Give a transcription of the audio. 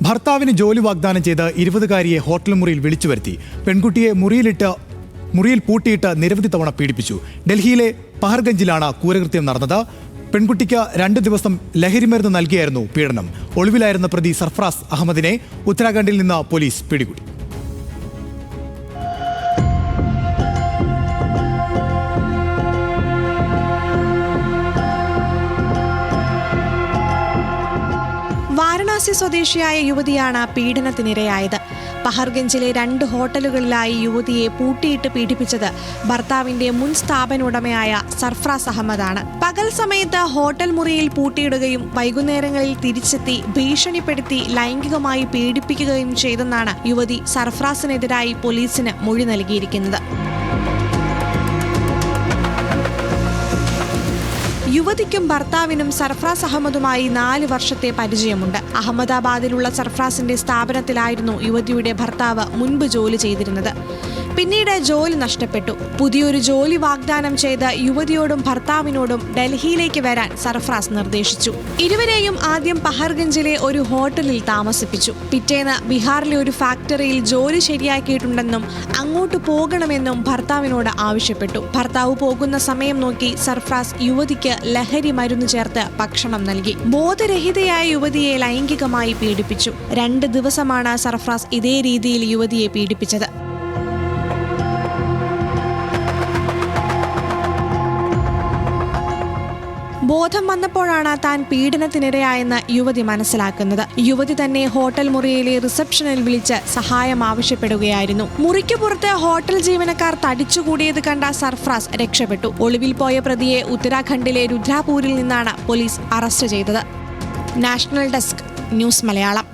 ഭർത്താവിന് ജോലി വാഗ്ദാനം ചെയ്ത് 20-കാരിയെ ഹോട്ടൽ മുറിയിൽ വിളിച്ചു വരുത്തി. പെൺകുട്ടിയെ മുറിയിൽ പൂട്ടിയിട്ട് നിരവധി തവണ പീഡിപ്പിച്ചു. ഡൽഹിയിലെ പഹർഗഞ്ചിലാണ് ക്രൂരകൃത്യം നടന്നത്. പെൺകുട്ടിക്ക് 2 ദിവസം ലഹരിമരുന്ന് നൽകിയായിരുന്നു പീഡനം. ഒളിവിലായിരുന്ന പ്രതി സർഫറാസ് അഹമ്മദിനെ ഉത്തരാഖണ്ഡിൽ നിന്ന് പോലീസ് പിടികൂടി. വാരണാസി സ്വദേശിയായ യുവതിയാണ് പീഡനത്തിനിരയായത്. പഹർഗഞ്ചിലെ 2 ഹോട്ടലുകളിലായി യുവതിയെ പൂട്ടിയിട്ട് പീഡിപ്പിച്ചത് ഭർത്താവിന്റെ മുൻ സ്ഥാപന ഉടമയായ സർഫറാസ് അഹമ്മദാണ്. പകൽ സമയത്ത് ഹോട്ടൽ മുറിയിൽ പൂട്ടിയിടുകയും വൈകുന്നേരങ്ങളിൽ തിരിച്ചെത്തി ഭീഷണിപ്പെടുത്തി ലൈംഗികമായി പീഡിപ്പിക്കുകയും ചെയ്തെന്നാണ് യുവതി സർഫറാസിനെതിരായി പോലീസിന് മൊഴി നൽകിയിരിക്കുന്നത്. യുവതിക്കും ഭർത്താവിനും സർഫറാസ് അഹമ്മദുമായി 4 വർഷത്തെ പരിചയമുണ്ട്. അഹമ്മദാബാദിലുള്ള സർഫറാസിന്റെ സ്ഥാപനത്തിലായിരുന്നു യുവതിയുടെ ഭർത്താവ് മുൻപ് ജോലി ചെയ്തിരുന്നത്. പിന്നീട് ജോലി നഷ്ടപ്പെട്ടു. പുതിയൊരു ജോലി വാഗ്ദാനം ചെയ്ത് യുവതിയോടും ഭർത്താവിനോടും ഡൽഹിയിലേക്ക് വരാൻ സർഫറാസ് നിർദ്ദേശിച്ചു. ഇരുവരെയും ആദ്യം പഹർഗഞ്ചിലെ ഒരു ഹോട്ടലിൽ താമസിപ്പിച്ചു. പിറ്റേന്ന് ബീഹാറിലെ ഒരു ഫാക്ടറിയിൽ ജോലി ശരിയാക്കിയിട്ടുണ്ടെന്നും അങ്ങോട്ട് പോകണമെന്നും ഭർത്താവിനോട് ആവശ്യപ്പെട്ടു. ഭർത്താവ് പോകുന്ന സമയം നോക്കി സർഫറാസ് യുവതിക്ക് ലഹരി മരുന്ന് ചേർത്ത് ഭക്ഷണം നൽകി. ബോധരഹിതയായ യുവതിയെ ലൈംഗികമായി പീഡിപ്പിച്ചു. 2 ദിവസമാണ് സർഫറാസ് ഇതേ രീതിയിൽ യുവതിയെ പീഡിപ്പിച്ചത്. ബോധം വന്നപ്പോഴാണ് താൻ പീഡനത്തിനിരയായെന്ന് യുവതി മനസ്സിലാക്കുന്നത്. യുവതി തന്നെ ഹോട്ടൽ മുറിയിലെ റിസപ്ഷനിൽ വിളിച്ച് സഹായം ആവശ്യപ്പെടുകയായിരുന്നു. മുറിക്ക് പുറത്ത് ഹോട്ടൽ ജീവനക്കാർ തടിച്ചുകൂടിയത് കണ്ട സർഫറാസ് രക്ഷപ്പെട്ടു. ഒളിവിൽ പോയ പ്രതിയെ ഉത്തരാഖണ്ഡിലെ രുദ്രാപൂരിൽ നിന്നാണ് പോലീസ് അറസ്റ്റ് ചെയ്തത്. National desk, news Malayalam.